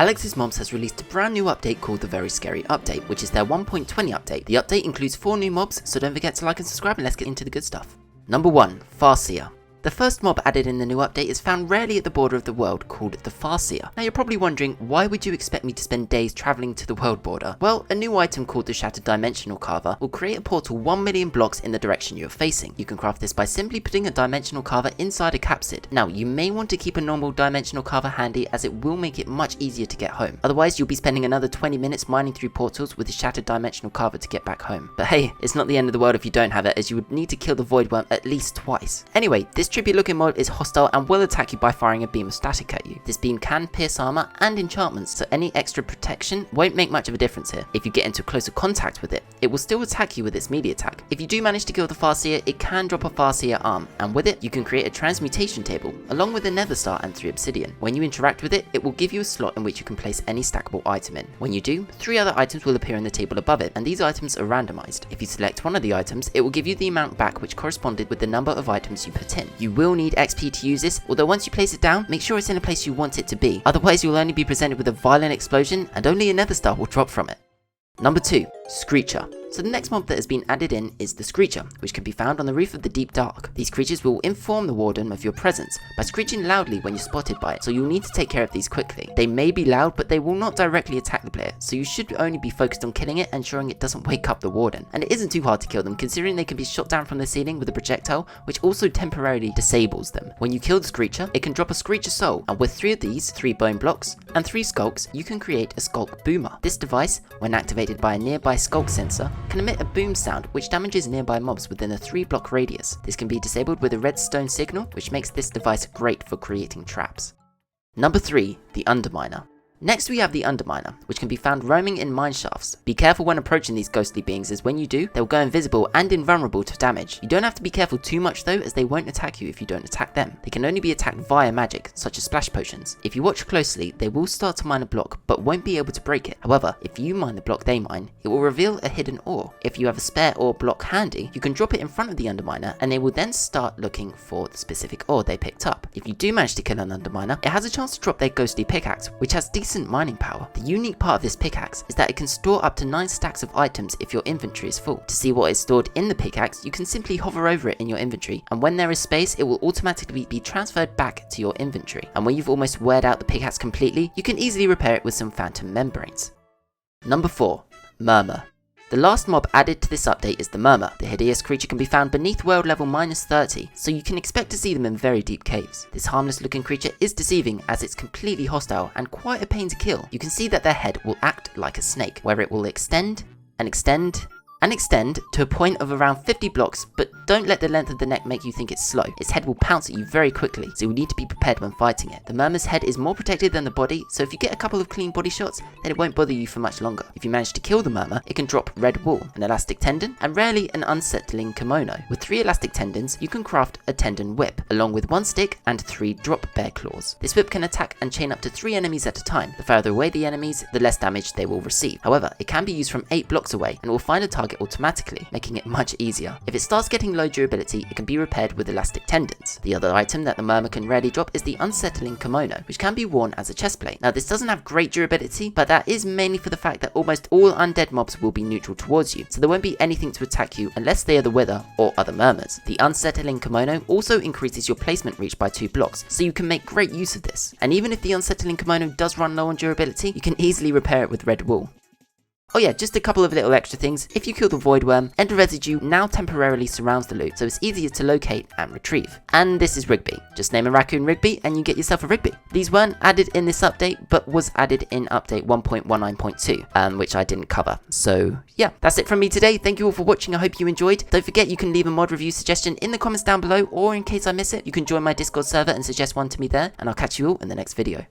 Alex's MOBS has released a brand new update called the Very Scary Update, which is their 1.20 update. The update includes 4 new mobs, so don't forget to like and subscribe, and let's get into the good stuff. Number 1. Farseer. The first mob added in the new update is found rarely at the border of the world, called the Farseer. Now you're probably wondering, why would you expect me to spend days travelling to the world border? Well, a new item called the Shattered Dimensional Carver will create a portal 1 million blocks in the direction you're facing. You can craft this by simply putting a dimensional carver inside a capsid. Now you may want to keep a normal dimensional carver handy, as it will make it much easier to get home. Otherwise you'll be spending another 20 minutes mining through portals with the Shattered Dimensional Carver to get back home. But hey, it's not the end of the world if you don't have it, as you would need to kill the Void Worm at least twice. Anyway, this trippy looking mod is hostile and will attack you by firing a beam of static at you. This beam can pierce armor and enchantments, so any extra protection won't make much of a difference here. If you get into closer contact with it, it will still attack you with its melee attack. If you do manage to kill the Farseer, it can drop a Farseer arm, and with it you can create a transmutation table along with a nether star and 3 obsidian. When you interact with it, it will give you a slot in which you can place any stackable item in. When you do, 3 other items will appear in the table above it, and these items are randomized. If you select one of the items, it will give you the amount back which corresponded with the number of items you put in. You will need XP to use this, although once you place it down, make sure it's in a place you want it to be. Otherwise you'll only be presented with a violent explosion and only a nether star will drop from it. Number 2. Skreecher. So the next mob that has been added in is the Skreecher, which can be found on the roof of the Deep Dark. These creatures will inform the warden of your presence by screeching loudly when you're spotted by it, so you'll need to take care of these quickly. They may be loud, but they will not directly attack the player, so you should only be focused on killing it and ensuring it doesn't wake up the warden. And it isn't too hard to kill them, considering they can be shot down from the ceiling with a projectile, which also temporarily disables them. When you kill the Skreecher, it can drop a Skreecher soul, and with 3 of these, 3 bone blocks, and 3 skulks, you can create a skulk boomer. This device, when activated by a nearby skulk sensor, can emit a boom sound which damages nearby mobs within a 3 block radius. This can be disabled with a redstone signal, which makes this device great for creating traps. Number 3. The Underminer. Next we have the Underminer, which can be found roaming in mineshafts. Be careful when approaching these ghostly beings, as when you do, they'll go invisible and invulnerable to damage. You don't have to be careful too much though, as they won't attack you if you don't attack them. They can only be attacked via magic, such as splash potions. If you watch closely, they will start to mine a block, but won't be able to break it. However, if you mine the block they mine, it will reveal a hidden ore. If you have a spare ore block handy, you can drop it in front of the Underminer, and they will then start looking for the specific ore they picked up. If you do manage to kill an Underminer, it has a chance to drop their ghostly pickaxe, which has decent mining power. The unique part of this pickaxe is that it can store up to 9 stacks of items if your inventory is full. To see what is stored in the pickaxe, you can simply hover over it in your inventory, and when there is space, it will automatically be transferred back to your inventory. And when you've almost weared out the pickaxe completely, you can easily repair it with some phantom membranes. Number 4. Murmur. The last mob added to this update is the Murmur. The hideous creature can be found beneath world level -30, so you can expect to see them in very deep caves. This harmless looking creature is deceiving, as it's completely hostile and quite a pain to kill. You can see that their head will act like a snake, where it will extend and extend and extend to a point of around 50 blocks, but don't let the length of the neck make you think it's slow. Its head will pounce at you very quickly, so you'll need to be prepared when fighting it. The Murmur's head is more protected than the body, so if you get a couple of clean body shots, then it won't bother you for much longer. If you manage to kill the Murmur, it can drop red wool, an elastic tendon, and rarely an unsettling kimono. With 3 elastic tendons, you can craft a tendon whip, along with 1 stick and 3 drop bear claws. This whip can attack and chain up to 3 enemies at a time. The further away the enemies, the less damage they will receive. However, it can be used from 8 blocks away, and will find a target automatically, making it much easier. If it starts getting low durability, it can be repaired with elastic tendons. The other item that the Murmur can rarely drop is the unsettling kimono, which can be worn as a chestplate. Now this doesn't have great durability, but that is mainly for the fact that almost all undead mobs will be neutral towards you, so there won't be anything to attack you unless they are the Wither or other Murmurs. The unsettling kimono also increases your placement reach by 2 blocks, so you can make great use of this. And even if the unsettling kimono does run low on durability, you can easily repair it with red wool. Oh yeah, just a couple of little extra things. If you kill the Void Worm, Ender Residue now temporarily surrounds the loot, so it's easier to locate and retrieve. And this is Rigby. Just name a raccoon Rigby and you get yourself a Rigby. These weren't added in this update, but was added in update 1.19.2, which I didn't cover. So yeah, that's it from me today. Thank you all for watching. I hope you enjoyed. Don't forget you can leave a mod review suggestion in the comments down below, or in case I miss it, you can join my Discord server and suggest one to me there, and I'll catch you all in the next video.